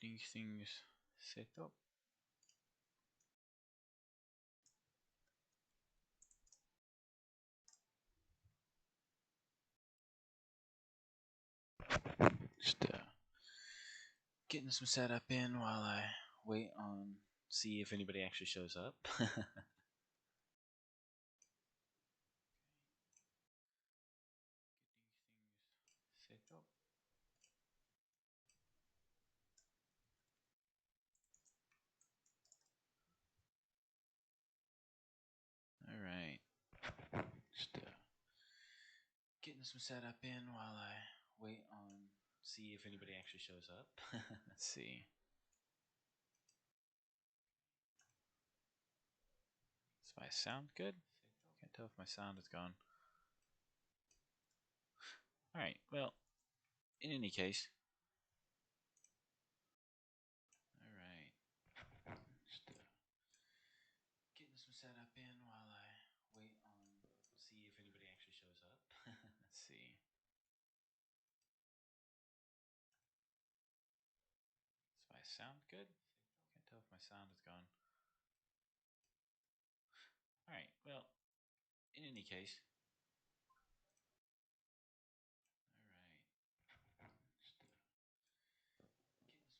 getting things set up. Just getting some setup in while I wait on see if anybody actually shows up. Set up. All right. Just getting some setup in while I wait on see if anybody actually shows up. Let's see. Does my sound good? Can't tell if my sound is gone. All right. Well, in any case. All right. Just getting some setup in while I wait on see if anybody actually shows up. Let's see. Does my sound good? Can't tell if my sound is gone. All right. Well, in any case. All right. Just getting some setup in while I wait on see if anybody actually shows up. Let's see.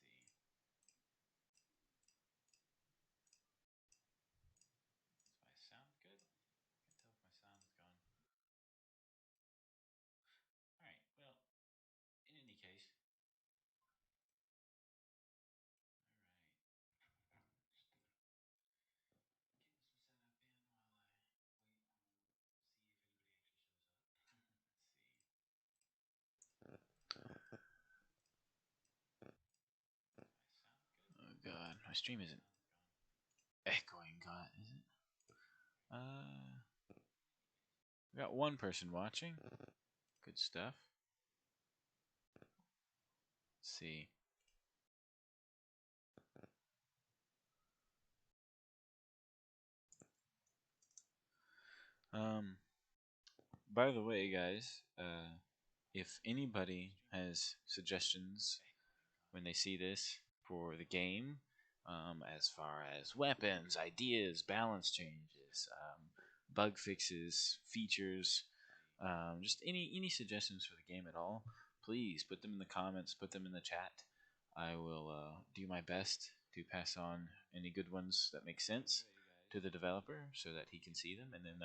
Does my sound good? Can't tell if my sound is gone. All right. Well, in any case. All right. Just getting some setup in while I wait on see if anybody actually shows up. Let's see. Oh god, my stream isn't echoing, God, is it? We got one person watching. Good stuff. Let's see. By the way, guys, if anybody has suggestions when they see this for the game, as far as weapons, ideas, balance changes, bug fixes, features, just any suggestions for the game at all, please put them in the comments, put them in the chat. I will do my best to pass on any good ones that make sense to the developer so that he can see them, and then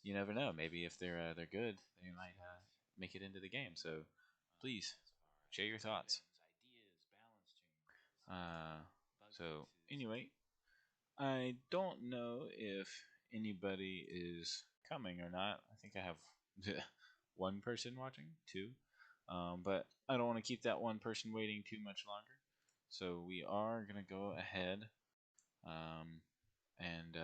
you never know, maybe if they're good, they might make it into the game. So please share your thoughts. Uh, so anyway, I don't know if anybody is coming or not. I think I have one person watching, two, but I don't want to keep that one person waiting too much longer. So we are gonna go ahead and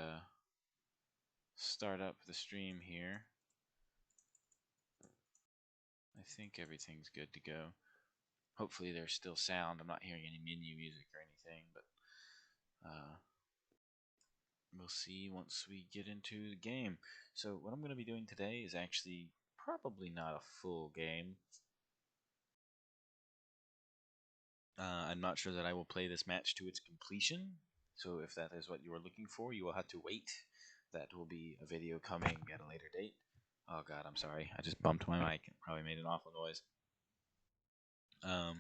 start up the stream here. I think everything's good to go. Hopefully there's still sound. I'm not hearing any menu music or anything, but we'll see once we get into the game. So what I'm going to be doing today is actually probably not a full game. I'm not sure that I will play this match to its completion. So if that is what you are looking for, you will have to wait. That will be a video coming at a later date. Oh god, I'm sorry. I just bumped my mic and probably made an awful noise. Oh,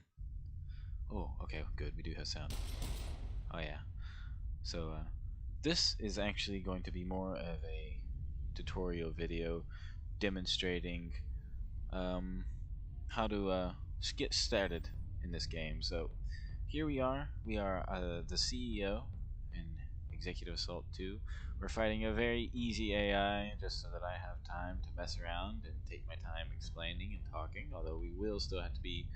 okay, good. We do have sound. Oh yeah. So this is actually going to be more of a tutorial video demonstrating how to get started in this game. So here we are. We are the CEO in Executive Assault 2. We're fighting a very easy AI just so that I have time to mess around and take my time explaining and talking, although we will still have to be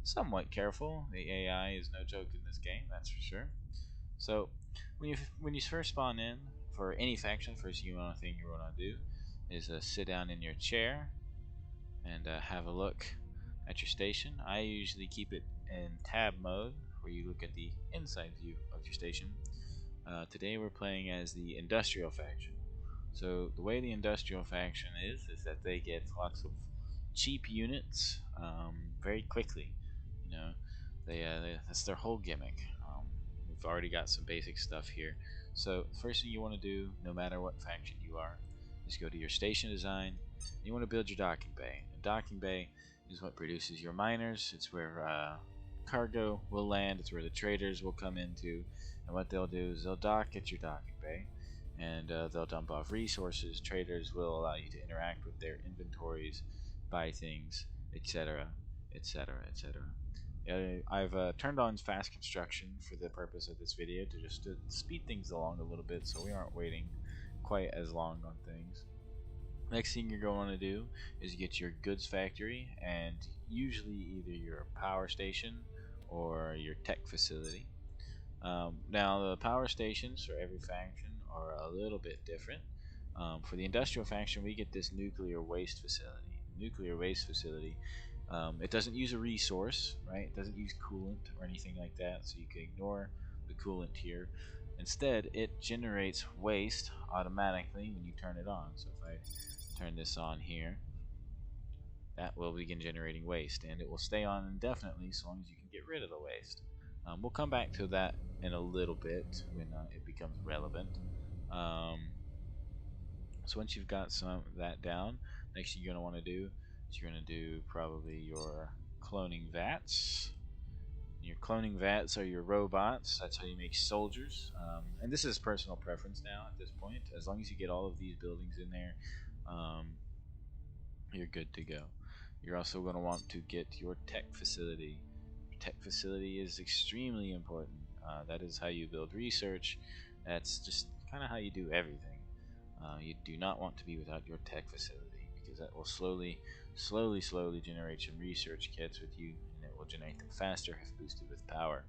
somewhat careful. The AI is no joke in this game, that's for sure. So when you first spawn in for any faction, first thing you want to do is sit down in your chair and have a look at your station. I usually keep it in tab mode, where you look at the inside view of your station. Today we're playing as the industrial faction. So the way the industrial faction is that they get lots of cheap units very quickly. You know, that's their whole gimmick. We've already got some basic stuff here. So first thing you want to do, no matter what faction you are, is go to your station design. You want to build your docking bay. A docking bay is what produces your miners. It's where cargo will land. It's where the traders will come into. And what they'll do is they'll dock at your docking bay, and they'll dump off resources. Traders will allow you to interact with their inventories, buy things, etc., etc., etc. I've turned on fast construction for the purpose of this video to speed things along a little bit, so we aren't waiting quite as long on things. Next thing you're going to do is get your goods factory, and usually either your power station or your tech facility. Now the power stations for every faction are a little bit different. For the industrial faction, we get this nuclear waste facility. Nuclear waste facility. It doesn't use a resource, right? It doesn't use coolant or anything like that, so you can ignore the coolant here. Instead, it generates waste automatically when you turn it on. So if I turn this on here, that will begin generating waste, and it will stay on indefinitely so long as you can get rid of the waste. We'll come back to that in a little bit when it becomes relevant. So once you've got some of that down, next thing you're going to want to do is you're going to do probably your cloning vats. Your cloning vats are your robots. That's how you make soldiers. And this is personal preference now at this point. As long as you get all of these buildings in there, you're good to go. You're also going to want to get your tech facility. Your tech facility is extremely important. That is how you build research. That's just kind of how you do everything. You do not want to be without your tech facility, because that will slowly generate some research kits with you, and it will generate them faster if boosted with power.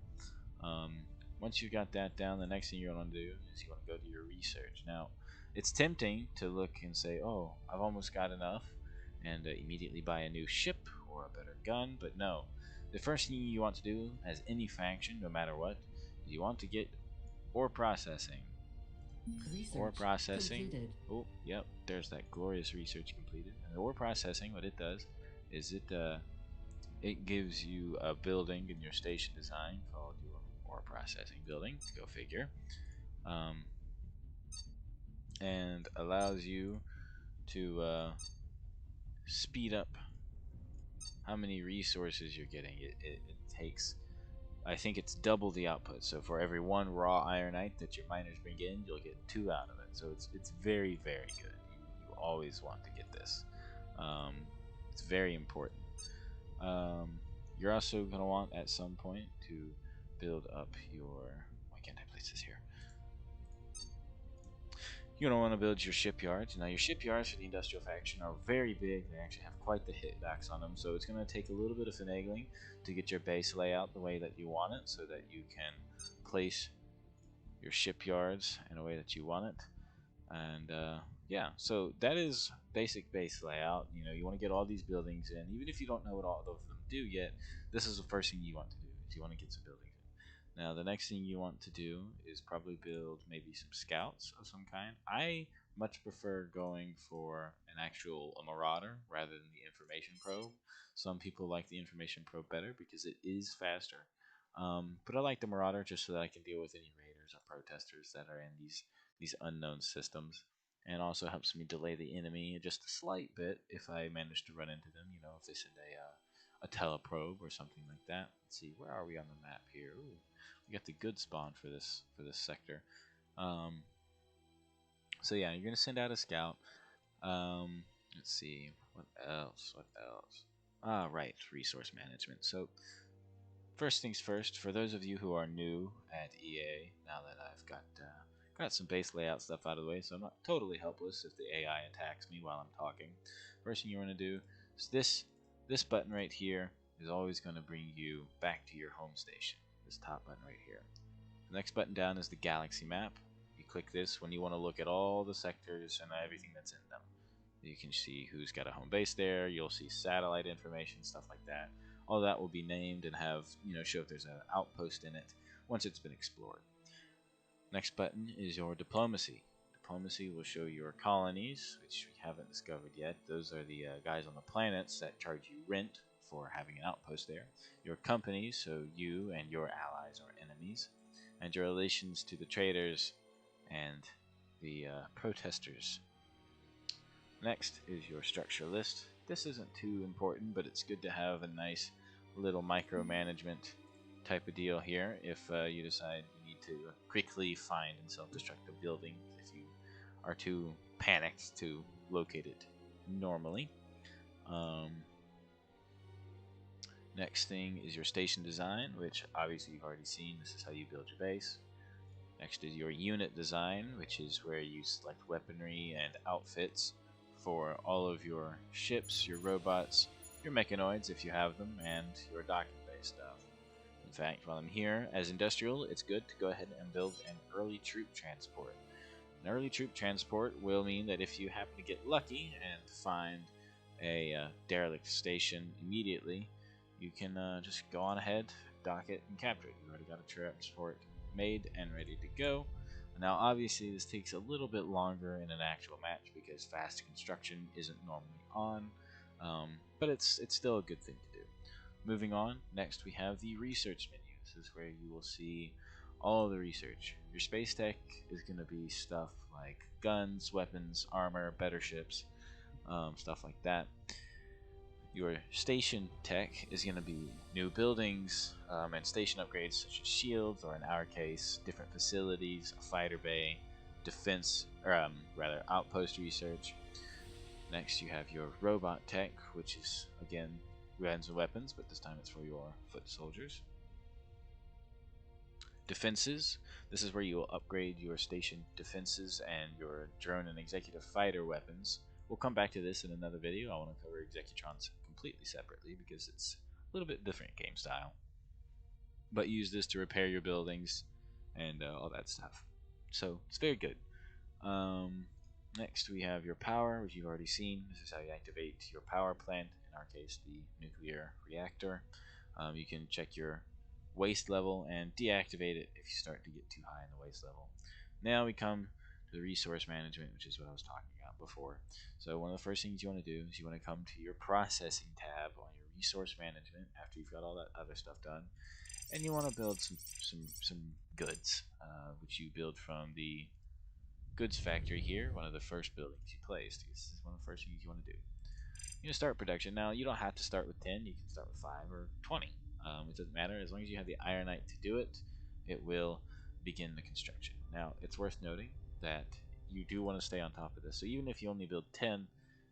Once you've got that down, the next thing you want to do is you want to go to your research. Now, it's tempting to look and say, oh, I've almost got enough, and immediately buy a new ship or a better gun, but no. The first thing you want to do, as any faction, no matter what, is you want to get ore processing. Ore processing. Completed. Oh, yep, there's that glorious research completed. And the ore processing, what it does is it gives you a building in your station design called your ore processing building. Go figure. And allows you to speed up how many resources you're getting. It takes, I think it's double the output. So for every 1 raw ironite that your miners bring in, you'll get 2 out of it. So it's very, very good. You always want to get this. It's very important. You're also going to want at some point to build up your... Why can't I place this here? You're going to want to build your shipyards. Now, your shipyards for the industrial faction are very big. They actually have quite the hitbacks on them, so it's going to take a little bit of finagling to get your base layout the way that you want it, so that you can place your shipyards in a way that you want it. And yeah, so that is basic base layout. You know, you want to get all these buildings in. Even if you don't know what all of them do yet, this is the first thing you want to do, is you want to get some buildings in. Now, the next thing you want to do is probably build maybe some scouts of some kind. I much prefer going for an actual marauder rather than the information probe. Some people like the information probe better because it is faster. But I like the marauder just so that I can deal with any raiders or protesters that are in these unknown systems. And also helps me delay the enemy just a slight bit if I manage to run into them. You know, if they send a teleprobe or something like that. Let's see, where are we on the map here? Ooh. We got the good spawn for this sector. So yeah, you're gonna send out a scout. Let's see, what else? Ah, right, resource management. So first things first, for those of you who are new at EA, now that I've got some base layout stuff out of the way, so I'm not totally helpless if the AI attacks me while I'm talking. First thing you want to do is this button right here is always going to bring you back to your home station. This top button right here. The next button down is the galaxy map. You click this when you want to look at all the sectors and everything that's in them. You can see who's got a home base there. You'll see satellite information, stuff like that. All that will be named and have, show if there's an outpost in it once it's been explored. Next button is your diplomacy. diplomacy will show your colonies, which we haven't discovered yet. Those are the guys on the planets that charge you rent for having an outpost there. Your companies, so you and your allies or enemies, and your relations to the traders and the protesters. Next is your structure list. This isn't too important, but it's good to have a nice little micromanagement type of deal here if you decide you need to quickly find and self-destruct a building if you are too panicked to locate it normally. Next thing is your station design, which obviously you've already seen. This is how you build your base. Next is your unit design, which is where you select weaponry and outfits for all of your ships, your robots, your mechanoids if you have them, and your docking-based stuff. In fact, while I'm here, as industrial, it's good to go ahead and build an early troop transport. An early troop transport will mean that if you happen to get lucky and find a derelict station immediately, you can just go on ahead, dock it, and capture it. You've already got a transport made and ready to go. Now obviously this takes a little bit longer in an actual match because fast construction isn't normally on, but it's still a good thing to do. Moving on, next we have the research menu. This is where you will see all of the research. Your space tech is going to be stuff like guns, weapons, armor, better ships, stuff like that. Your station tech is going to be new buildings and station upgrades such as shields, or in our case, different facilities, a fighter bay, defense, or rather outpost research. Next you have your robot tech, which is again guns and weapons, but this time it's for your foot soldiers. Defenses, this is where you will upgrade your station defenses and your drone and executive fighter weapons. We'll come back to this in another video. I want to cover Executrons completely separately because it's a little bit different game style. But use this to repair your buildings and all that stuff. So it's very good. Next we have your power, which you've already seen. This is how you activate your power plant, in our case the nuclear reactor. You can check your waste level and deactivate it if you start to get too high in the waste level. Now we come to the resource management, which is what I was talking about before. So one of the first things you want to do is you want to come to your processing tab on your resource management after you've got all that other stuff done, and you want to build some goods, which you build from the goods factory here, one of the first buildings you placed. This is one of the first things you want to do. You start production. Now you don't have to start with 10, you can start with 5 or 20. It doesn't matter, as long as you have the ironite to do it, it will begin the construction. Now it's worth noting that you do want to stay on top of this. So even if you only build 10,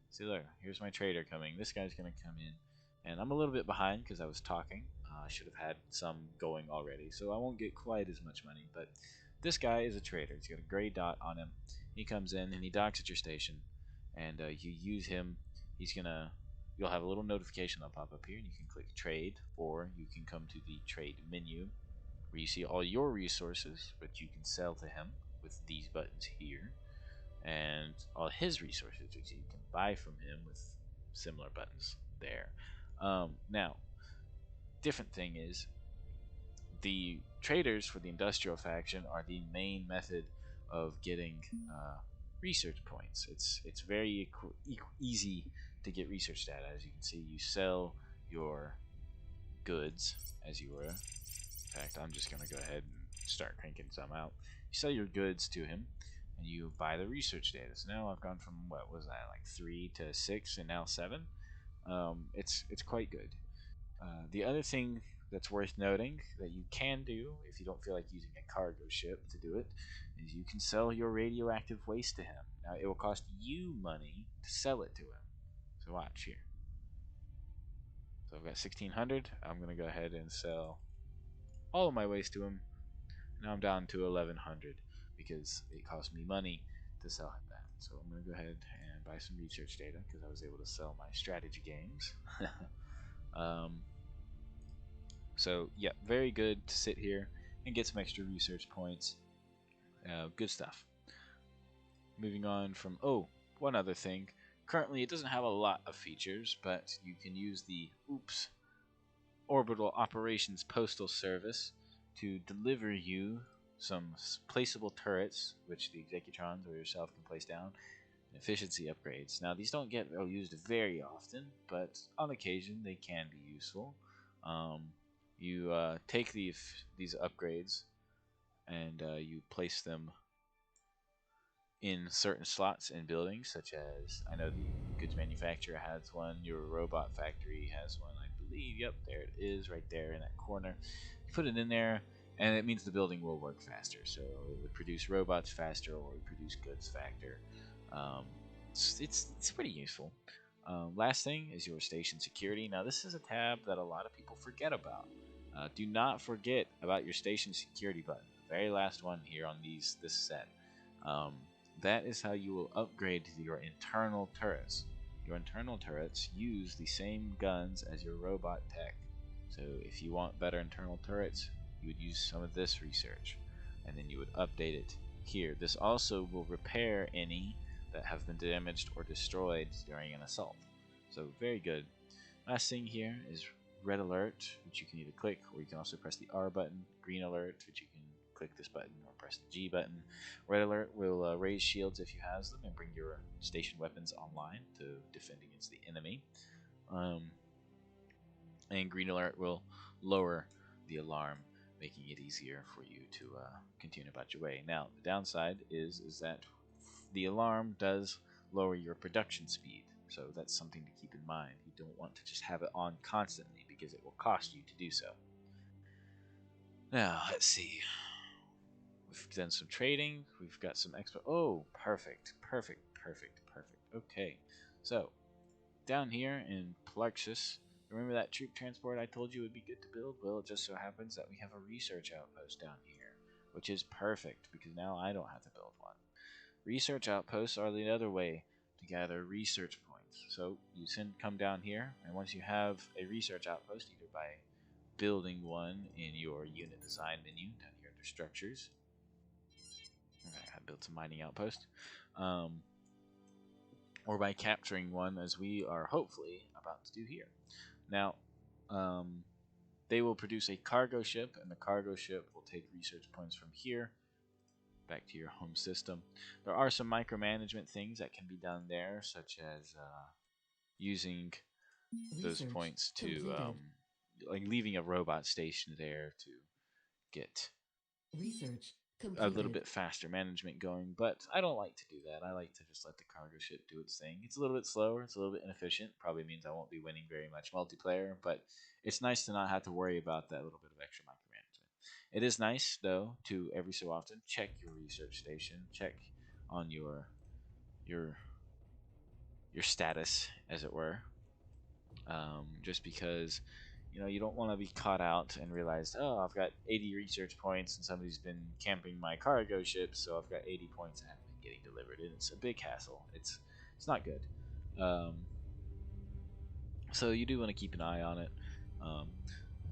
see there, here's my trader coming. This guy's going to come in, and I'm a little bit behind because I was talking. I should have had some going already, so I won't get quite as much money. But this guy is a trader. He's got a gray dot on him. He comes in and he docks at your station, and you use him. You'll have a little notification that'll pop up here, and you can click trade, or you can come to the trade menu where you see all your resources, but you can sell to him with these buttons here, and all his resources, which you can buy from him with similar buttons there. Now, different thing is, the traders for the industrial faction are the main method of getting research points. It's very easy to get research data. As you can see, you sell your goods as you were. In fact, I'm just going to go ahead and start cranking some out. You sell your goods to him, and you buy the research data. So now I've gone from, what was that, like 3 to 6, and now 7. It's quite good. The other thing that's worth noting that you can do if you don't feel like using a cargo ship to do it is you can sell your radioactive waste to him. Now it will cost you money to sell it to him. So watch here. So I've got 1600. I'm going to go ahead and sell all of my waste to him. Now I'm down to 1100 because it cost me money to sell him that. So I'm going to go ahead and buy some research data because I was able to sell my strategy games. So yeah, very good to sit here and get some extra research points. Good stuff. Moving on from, one other thing. Currently it doesn't have a lot of features, but you can use the Orbital Operations Postal Service to deliver you some placeable turrets, which the Executrons or yourself can place down, and efficiency upgrades. Now, these don't get used very often, but on occasion they can be useful. You take these upgrades and you place them in certain slots in buildings, such as I know the goods manufacturer has one, your robot factory has one, I believe. Yep, there it is, right there in that corner. You put it in there, and it means the building will work faster. So it would produce robots faster, or it would produce goods faster. Um, it's pretty useful. Last thing is your station security. Now this is a tab that a lot of people forget about. Do not forget about your station security button. The very last one here on this set. Um, that is how you will upgrade your internal turrets. Your internal turrets use the same guns as your robot tech. So if you want better internal turrets, you would use some of this research, and then you would update it here. This also will repair any that have been damaged or destroyed during an assault. So very good. Last thing here is red alert, which you can either click, or you can also press the R button. Green alert, which you can click this button or press the G button. Red alert will raise shields if you have them and bring your station weapons online to defend against the enemy. And green alert will lower the alarm, making it easier for you to continue about your way. Now, the downside is that the alarm does lower your production speed, so that's something to keep in mind. You don't want to just have it on constantly because it will cost you to do so. Now, let's see. We've done some trading. We've got some expo. Oh, perfect. Okay, so down here in Plexus, remember that troop transport I told you would be good to build? Well, it just so happens that we have a research outpost down here, which is perfect because now I don't have to build one. Research outposts are the other way to gather research points. So you come down here, and once you have a research outpost, either by building one in your unit design menu down here under structures, I built some mining outpost, or by capturing one, as we are hopefully about to do here. Now, they will produce a cargo ship, and the cargo ship will take research points from here back to your home system. There are some micromanagement things that can be done there, such as using those points to like leaving a robot station there to get a little bit faster management going, but I don't like to do that. I like to just let the cargo ship do its thing. It's a little bit slower, it's a little bit inefficient, probably means I won't be winning very much multiplayer, but it's nice to not have to worry about that little bit of extra micromanagement. It is nice, though, to every so often check your research station, check on your status, as it were, just because you don't want to be caught out and realize, oh, I've got 80 research points and somebody's been camping my cargo ship, so I've got 80 points and haven't been getting delivered. And it's a big hassle. It's not good. So you do want to keep an eye on it.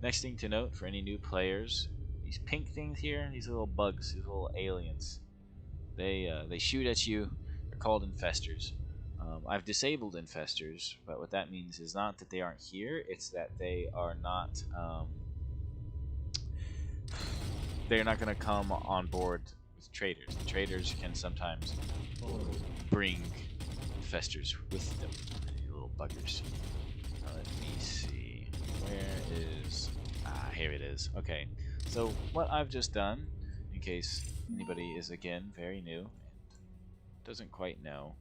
Next thing to note for any new players, these pink things here, these little bugs, these little aliens, they shoot at you. They're called infestors. I've disabled infestors, but what that means is not that they aren't here, it's that they are not they're not going to come on board with traders. The traders can sometimes bring infestors with them, you little buggers. Let me see, where is here it is. Okay, so what I've just done, in case anybody is again very new and doesn't quite know,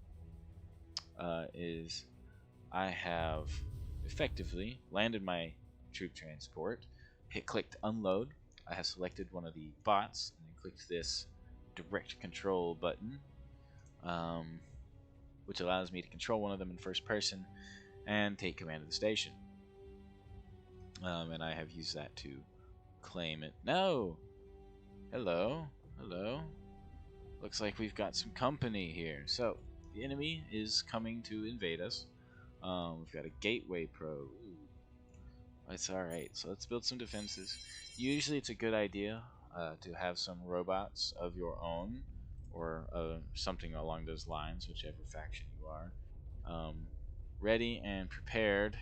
is I have effectively landed my troop transport, clicked unload. I have selected one of the bots and then clicked this direct control button, which allows me to control one of them in first person and take command of the station. And I have used that to claim it. No! Hello? Looks like we've got some company here. So, the enemy is coming to invade us. We've got a gateway probe. It's alright, so let's build some defenses. Usually it's a good idea to have some robots of your own, or something along those lines, whichever faction you are, ready and prepared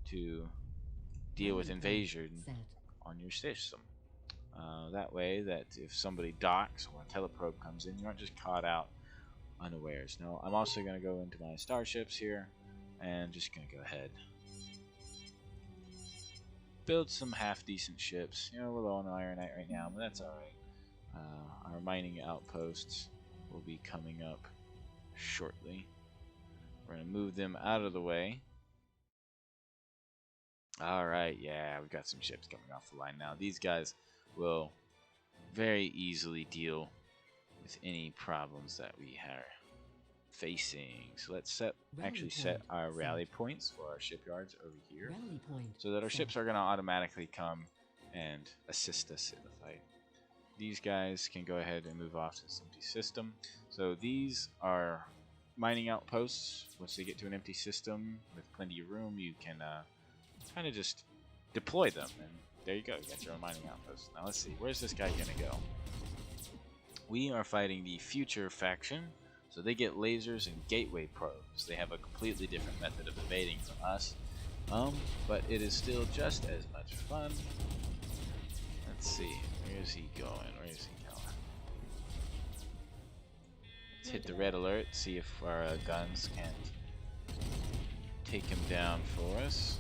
to deal with invasion on your system. That way, that if somebody docks or a teleprobe comes in, you aren't just caught out unawares. Now, I'm also going to go into my starships here, and just going to go ahead. Build some half-decent ships. You know, we're low on ironite right now, but that's alright. Our mining outposts will be coming up shortly. We're going to move them out of the way. Alright, yeah, we've got some ships coming off the line now. These guys will very easily deal with any problems that we are facing. So let's set our rally points for our shipyards over here, so that our ships are going to automatically come and assist us in the fight. These guys can go ahead and move off to this empty system. So these are mining outposts. Once they get to an empty system with plenty of room, you can kind of just deploy them, and there you go, you got your own mining outpost. Now let's see, where's this guy gonna go? We are fighting the Future faction, so they get lasers and gateway probes. They have a completely different method of evading from us, but it is still just as much fun. Let's see, where is he going? Where is he going? Let's hit the red alert, see if our guns can't take him down for us.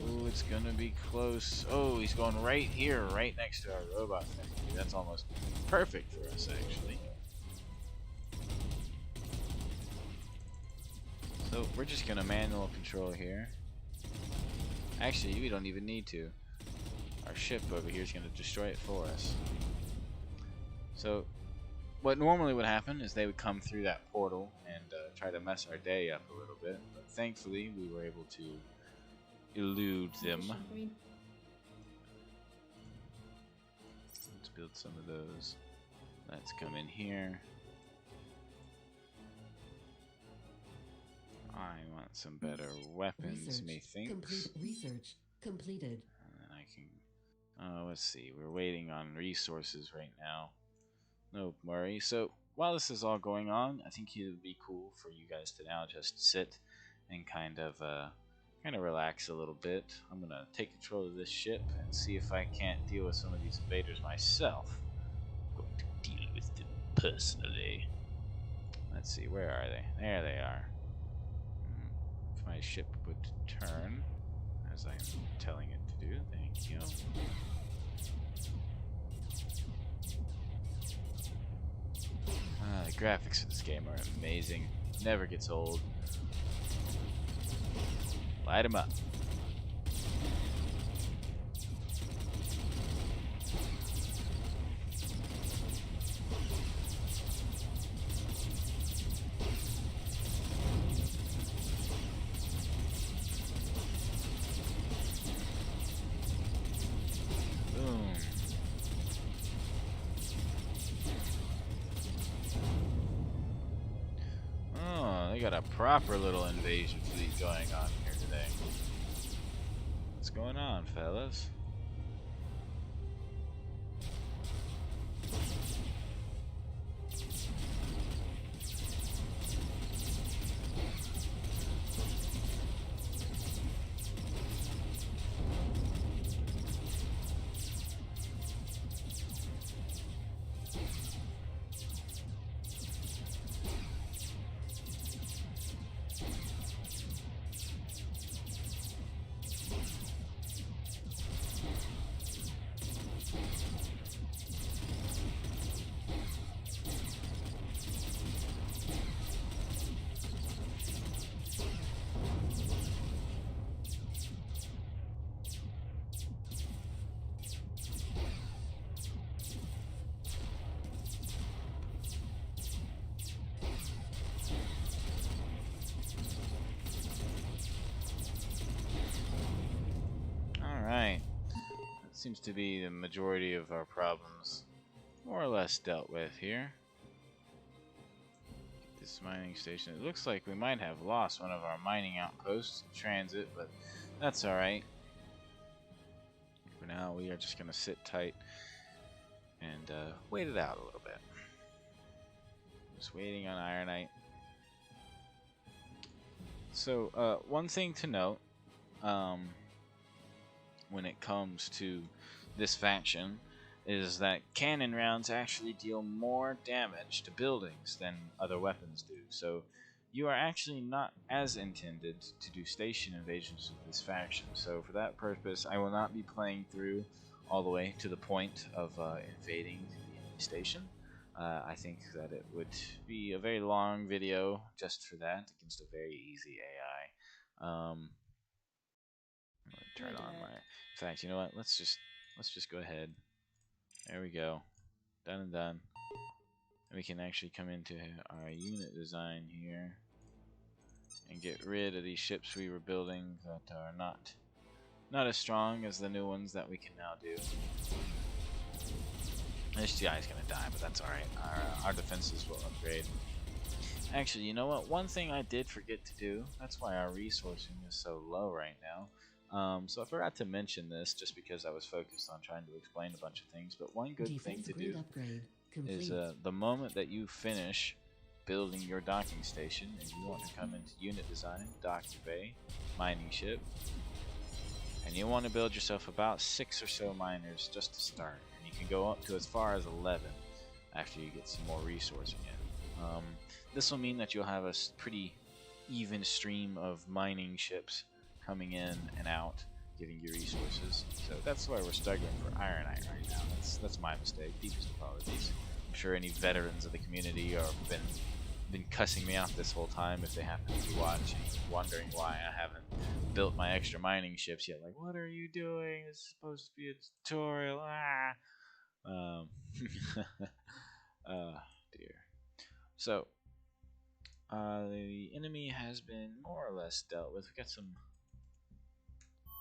Ooh, it's gonna be close. Oh, he's going right here, right next to our robot factory. That's almost perfect for us, actually. So we're just gonna manual control here. Actually, we don't even need to. Our ship over here is gonna destroy it for us. So what normally would happen is they would come through that portal and try to mess our day up a little bit, but thankfully we were able to elude them. Let's build some of those. Let's come in here. I want some better weapons, methinks. Research completed. And then I can... let's see, we're waiting on resources right now. No worry. So while this is all going on, I think it would be cool for you guys to now just sit and kind of relax a little bit. I'm gonna take control of this ship and see if I can't deal with some of these invaders myself. I'm going to deal with them personally. Let's see, where are they? There they are. If my ship would turn, as I'm telling it to do, thank you. The graphics of this game are amazing. Never gets old. Light them up. Boom. Oh, they got a proper little invasion fleet going on here today. What's going on, fellas? Alright. That seems to be the majority of our problems more or less dealt with here. Get this mining station. It looks like we might have lost one of our mining outposts in transit, but that's alright. For now, we are just going to sit tight and wait it out a little bit. Just waiting on ironite. So, one thing to note, when it comes to this faction is that cannon rounds actually deal more damage to buildings than other weapons do. So you are actually not as intended to do station invasions with this faction. So for that purpose, I will not be playing through all the way to the point of invading the enemy station. I think that it would be a very long video just for that against a very easy AI. I'm gonna turn on my. In fact, you know what? Let's just go ahead. There we go. Done and done. And we can actually come into our unit design here and get rid of these ships we were building that are not as strong as the new ones that we can now do. This guy's gonna die, but that's alright. Our defenses will upgrade. Actually, you know what? One thing I did forget to do, that's why our resourcing is so low right now. So I forgot to mention this just because I was focused on trying to explain a bunch of things, but one good thing to do is the moment that you finish building your docking station and you want to come into unit design, dock your bay, mining ship, and you want to build yourself about 6 or so miners just to start. And you can go up to as far as 11 after you get some more resourcing in. This will mean that you'll have a pretty even stream of mining ships coming in and out, giving you resources. So that's why we're struggling for Ironite right now. That's my mistake. Deepest apologies. I'm sure any veterans of the community are been cussing me out this whole time if they happen to be watching, wondering why I haven't built my extra mining ships yet. Like, what are you doing? It's supposed to be a tutorial. Dear. So, the enemy has been more or less dealt with. We've got some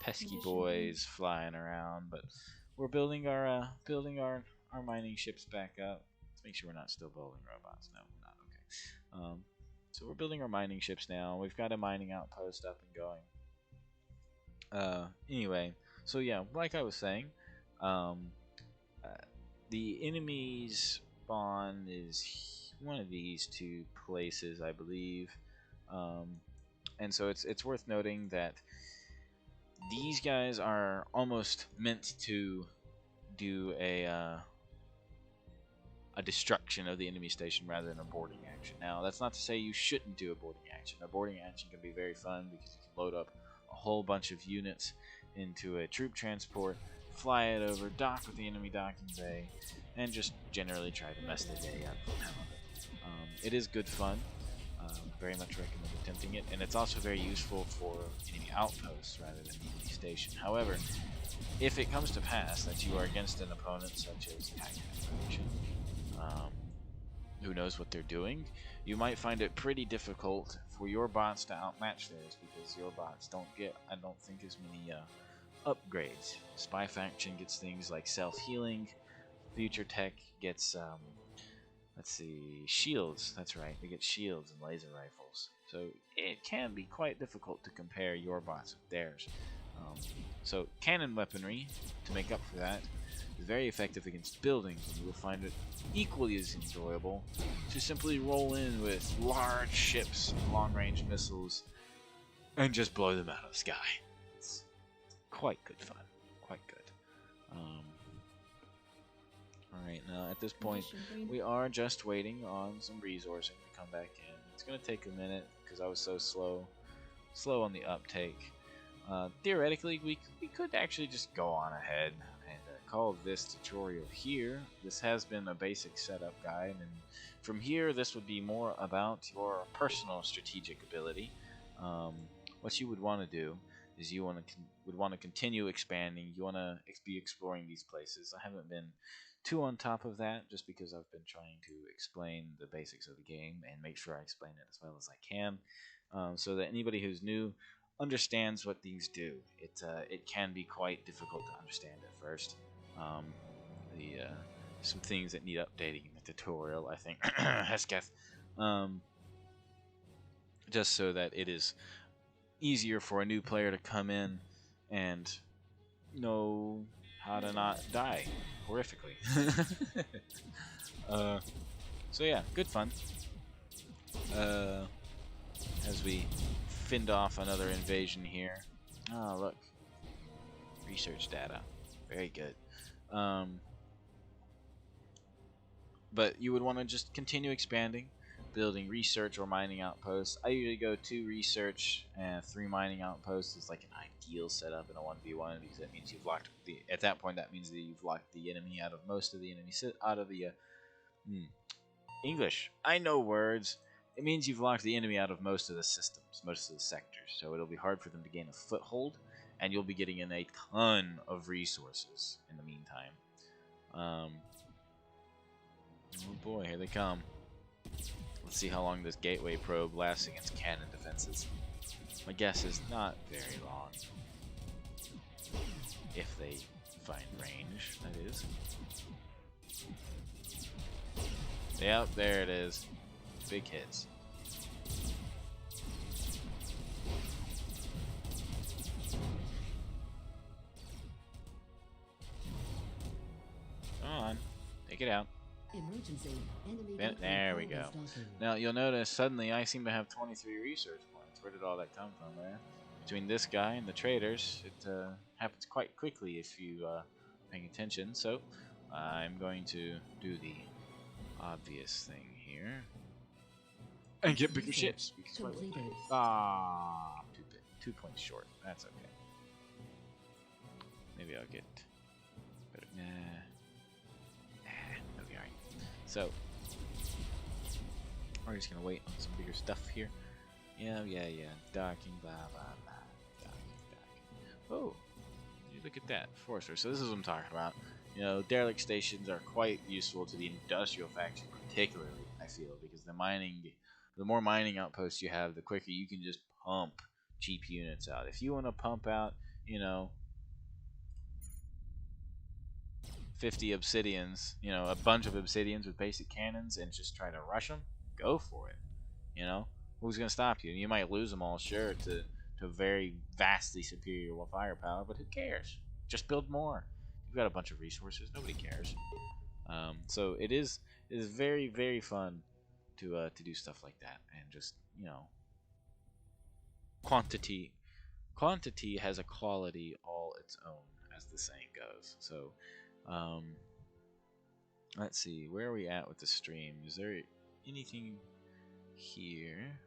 pesky boys flying around, but we're building our mining ships back up. Let's make sure we're not still building robots. No, we're not. Okay. So we're building our mining ships now. We've got a mining outpost up and going. Anyway, so yeah, like I was saying, the enemy's spawn is one of these two places, I believe, and so it's worth noting that these guys are almost meant to do a destruction of the enemy station rather than a boarding action. Now, that's not to say you shouldn't do a boarding action. A boarding action can be very fun because you can load up a whole bunch of units into a troop transport, fly it over, dock with the enemy docking bay, and just generally try to mess their day up. It is good fun. Very much recommend attempting it, and it's also very useful for enemy outposts rather than enemy station. However, if it comes to pass that you are against an opponent such as Attack Federation, who knows what they're doing, you might find it pretty difficult for your bots to outmatch theirs because your bots don't get, I don't think, as many upgrades. Spy Faction gets things like self-healing. Future Tech gets let's see, shields. That's right, they get shields and laser rifles. So it can be quite difficult to compare your bots with theirs. So cannon weaponry, to make up for that, is very effective against buildings, and you will find it equally as enjoyable to simply roll in with large ships and long-range missiles and just blow them out of the sky. It's quite good fun. Quite good. Alright, now at this point, we are just waiting on some resourcing to come back in. It's going to take a minute because I was so slow on the uptake. Theoretically, we could actually just go on ahead and call this tutorial here. This has been a basic setup guide, and from here this would be more about your personal strategic ability. What you would want to do is you would want to continue expanding. You want to be exploring these places. I haven't been too on top of that just because I've been trying to explain the basics of the game and make sure I explain it as well as I can, so that anybody who's new understands what these do. It can be quite difficult to understand at first. Some things that need updating in the tutorial, I think, Hesketh, just so that it is easier for a new player to come in and know how to not die horrifically. So yeah, good fun. As we fend off another invasion here. Oh, look. Research data. Very good. But you would want to just continue expanding, building research or mining outposts. I usually go 2 research and 3 mining outposts is like an ideal setup in a 1v1 because that means you've locked the. At that point, that means that you've locked the enemy out of most of the enemy out of the English. I know words. It means you've locked the enemy out of most of the systems, most of the sectors. So it'll be hard for them to gain a foothold, and you'll be getting in a ton of resources in the meantime. Oh boy, here they come. Let's see how long this gateway probe lasts against cannon defenses. My guess is not very long. If they find range, that is. Yep, there it is. Big hits. Come on, take it out. Emergency. Enemy There we go. Now you'll notice suddenly I seem to have 23 research points. Where did all that come from there? Between this guy and the traders, it happens quite quickly if you paying attention. So I'm going to do the obvious thing here and get bigger ships. Because completed. Two points short. That's okay. Maybe I'll get better. That'll be alright. So we're just gonna wait on some bigger stuff here. Yeah. Docking, blah blah blah. Docking. Oh, look at that, Forester. So this is what I'm talking about. You know, derelict stations are quite useful to the industrial faction, particularly. I feel because the more mining outposts you have, the quicker you can just pump cheap units out. If you want to pump out, 50 obsidians, a bunch of obsidians with basic cannons, and just try to rush them, go for it. Who's gonna stop you? You might lose them all, sure, to very vastly superior firepower, but who cares? Just build more. You've got a bunch of resources. Nobody cares. So it is very, very fun to do stuff like that, and just quantity has a quality all its own, as the saying goes. So let's see, where are we at with the stream? Is there anything here?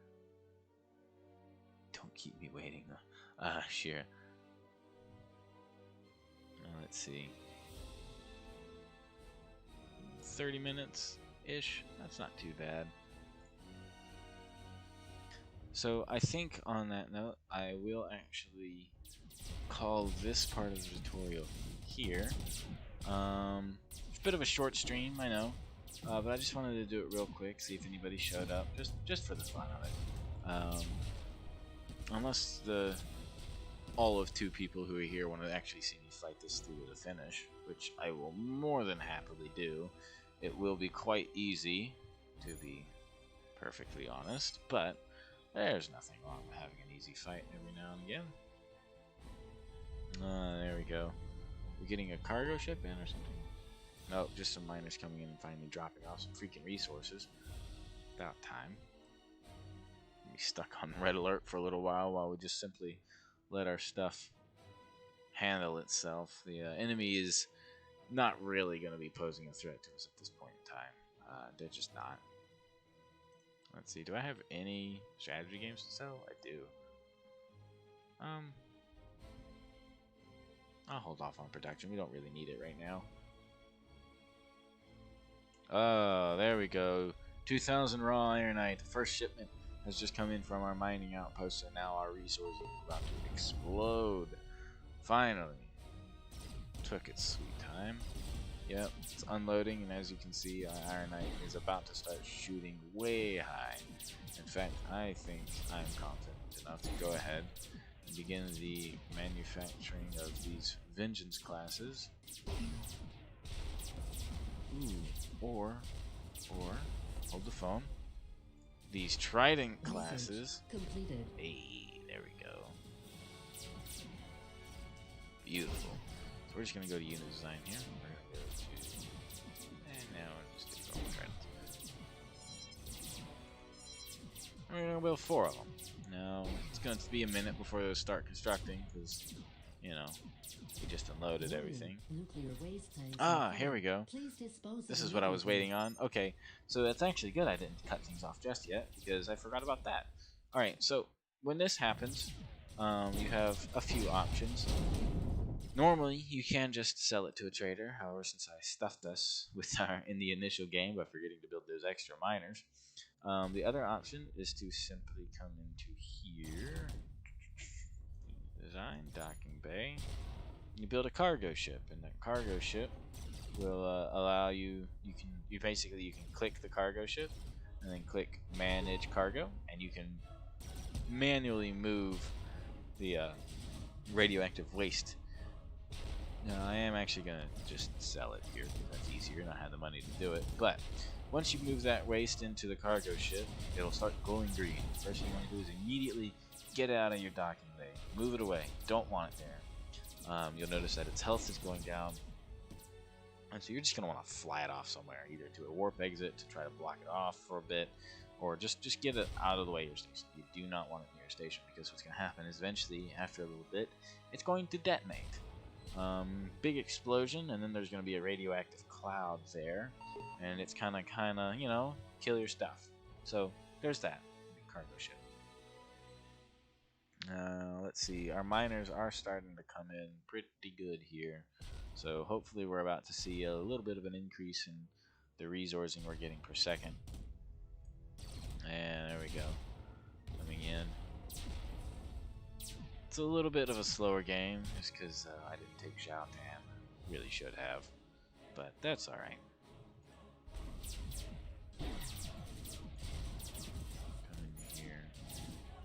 Don't keep me waiting though. Sure. Let's see. 30 minutes ish. That's not too bad. So I think on that note, I will actually call this part of the tutorial here. It's a bit of a short stream, I know, but I just wanted to do it real quick, see if anybody showed up, just for the fun of it. Unless all of 2 people who are here want to actually see me fight this through to the finish, which I will more than happily do. It will be quite easy, to be perfectly honest, but there's nothing wrong with having an easy fight every now and again. There we go. We're getting a cargo ship in or something? Nope, just some miners coming in and finally dropping off some freaking resources. About time. Be stuck on red alert for a little while we just simply let our stuff handle itself. The enemy is not really going to be posing a threat to us at this point in time. They're just not. Let's see, do I have any strategy games to sell? I do. I'll hold off on production. We don't really need it right now. Oh, there we go. 2,000 raw ironite. The first shipment has just come in from our mining outpost, and now our resources are about to explode. Finally. Took its sweet time. Yep, it's unloading, and as you can see, our ironite is about to start shooting way high. In fact, I think I'm confident enough to go ahead and begin the manufacturing of these vengeance classes. Ooh, or hold the phone. These trident classes. Completed. Hey, there we go. Beautiful. So we're just gonna go to unit design here. We're gonna go to, and now we're just gonna go trident. We're gonna build 4 of them. Now it's going to be a minute before those start constructing, because you know, we just unloaded everything. Nuclear waste tanks Ah, are here we full. go. Please dispose This of is what I was waiting immediately. on. Okay, so it's actually good I didn't cut things off just yet, because I forgot about that. Alright, so when this happens, you have a few options. Normally, you can just sell it to a trader. However, since I stuffed us with our in the initial game by forgetting to build those extra miners, the other option is to simply come into here, design docking bay. You build a cargo ship, and that cargo ship will allow you. You can click the cargo ship, and then click manage cargo, and you can manually move the radioactive waste. Now, I am actually going to just sell it here. That's easier, and I have the money to do it. But once you move that waste into the cargo ship, it'll start glowing green. First thing you want to do is immediately get it out of your docking bay. Move it away. Don't want it there. You'll notice that its health is going down. And so you're just going to want to fly it off somewhere, either to a warp exit to try to block it off for a bit, or just get it out of the way of your station. You do not want it near your station, because what's going to happen is eventually, after a little bit, it's going to detonate. Big explosion, and then there's going to be a radioactive cloud there, and it's kind of, you know, kill your stuff. So there's that cargo ship. Let's see, our miners are starting to come in pretty good here, so hopefully we're about to see a little bit of an increase in the resourcing we're getting per second. And there we go, coming in. It's a little bit of a slower game, just because I didn't take Zhaotan. Really should have, but that's alright. Come in here,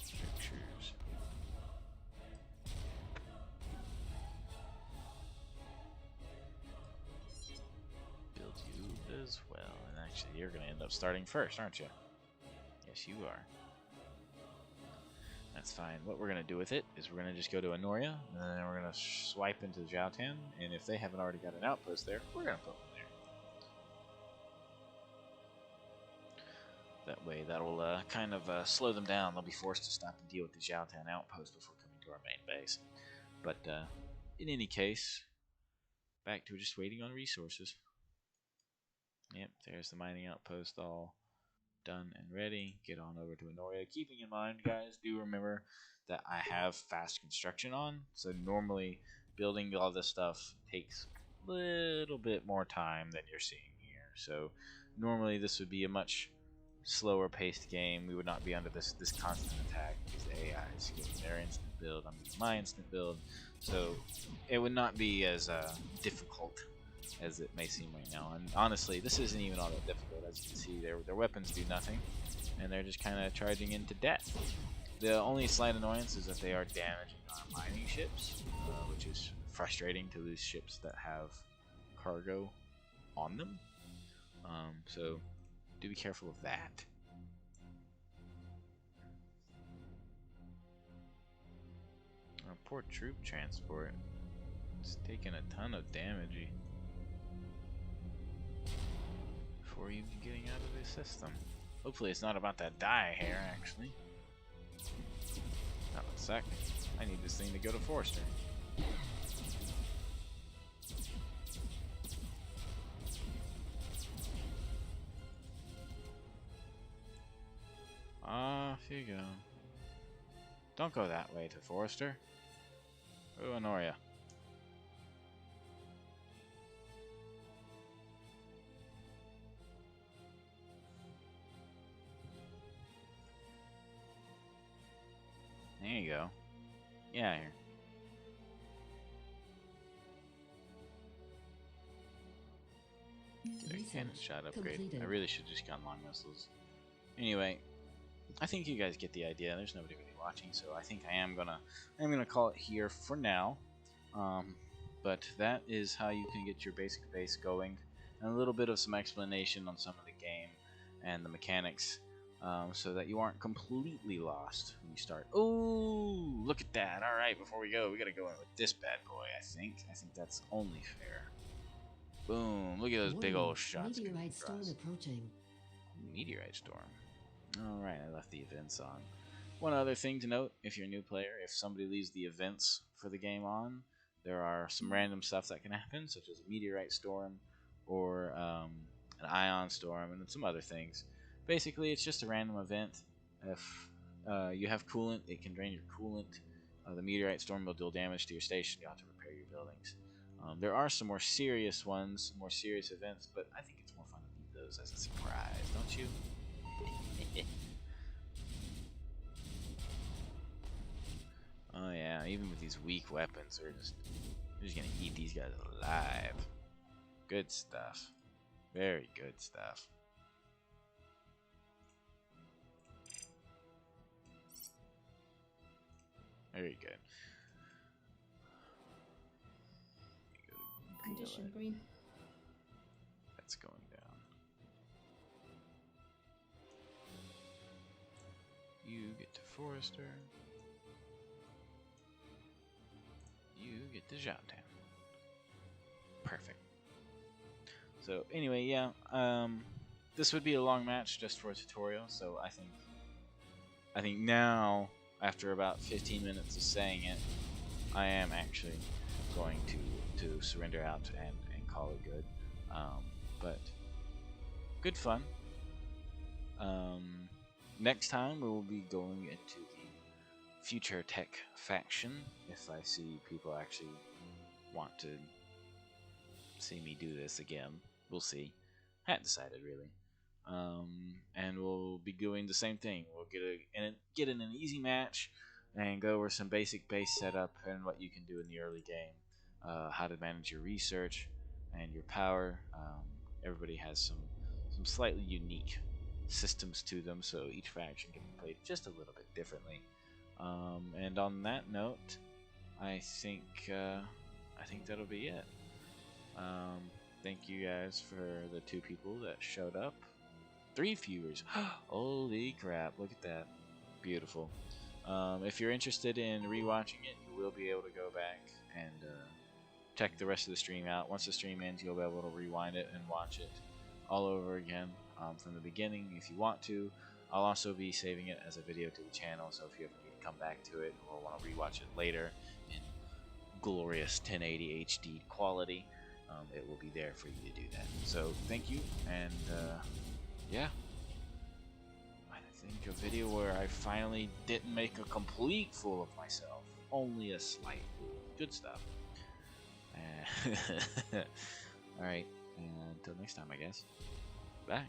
pictures. Build you as well, and actually you're going to end up starting first, aren't you? Yes, you are. That's fine. What we're going to do with it is we're going to just go to Anoria, and then we're going to swipe into Zhaotan, and if they haven't already got an outpost there, we're going to put one there. That way, that'll kind of slow them down. They'll be forced to stop and deal with the Zhaotan outpost before coming to our main base. But in any case, back to just waiting on resources. Yep, there's the mining outpost all done and ready. Get on over to Anoria. Keeping in mind, guys, do remember that I have fast construction on, so normally building all this stuff takes a little bit more time than you're seeing here. So normally this would be a much slower paced game. We would not be under this constant attack because the AI is getting their instant build. I'm getting my instant build, so it would not be as difficult as it may seem right now. And honestly, this isn't even all that difficult. As you can see, their weapons do nothing, and they're just kind of charging into death. The only slight annoyance is that they are damaging our mining ships, which is frustrating to lose ships that have cargo on them. So do be careful of that. Our poor troop transport. It's taking a ton of damage before even getting out of the system. Hopefully it's not about that die here, actually. Not a sec. I need this thing to go to Forrester. Off you go. Don't go that way to Forrester. Go to Anoria. There you go. Get out of here. Get a cannon shot upgrade. completed. I really should just gotten long missiles. Anyway, I think you guys get the idea. There's nobody really watching, so I think I'm gonna call it here for now. But that is how you can get your basic base going, and a little bit of some explanation on some of the game and the mechanics, so that you aren't completely lost when you start. Oh, look at that! All right, before we go, we gotta go in with this bad boy. I think that's only fair. Boom! Look at those big old shots. Meteorite storm approaching. Meteorite storm. Alright, I left the events on. One other thing to note, if you're a new player, if somebody leaves the events for the game on, there are some random stuff that can happen, such as a meteorite storm or an ion storm and some other things. Basically, it's just a random event. If you have coolant, it can drain your coolant. The meteorite storm will deal damage to your station. You have to repair your buildings. There are some more serious ones, more serious events, but I think it's more fun to leave those as a surprise, don't you? Oh yeah, even with these weak weapons, they're just gonna eat these guys alive. Good stuff. Very good stuff. Very good. Condition green. That's going down. You get to Forester. You get to Johntown. Perfect. So anyway, yeah, this would be a long match just for a tutorial. So I think now, after about 15 minutes of saying it, I am actually going to surrender out and call it good. But good fun. Next time we will be going into the Future Tech faction. If I see people actually want to see me do this again, we'll see. Hadn't decided really. And we'll be doing the same thing. We'll get in an easy match and go over some basic base setup and what you can do in the early game. How to manage your research and your power. Everybody has some slightly unique systems to them, so each faction can be played just a little bit differently. And on that note, I think that'll be it. Thank you guys for the 2 people that showed up. 3 viewers. Holy crap! Look at that. Beautiful. If you're interested in rewatching it, you will be able to go back and check the rest of the stream out. Once the stream ends, you'll be able to rewind it and watch it all over again from the beginning if you want to. I'll also be saving it as a video to the channel, so if you ever need to come back to it or want to rewatch it later in glorious 1080 HD quality, it will be there for you to do that. So thank you, and yeah, I think a video where I finally didn't make a complete fool of myself, only a slight. Good stuff. Alright, until next time, I guess. Bye.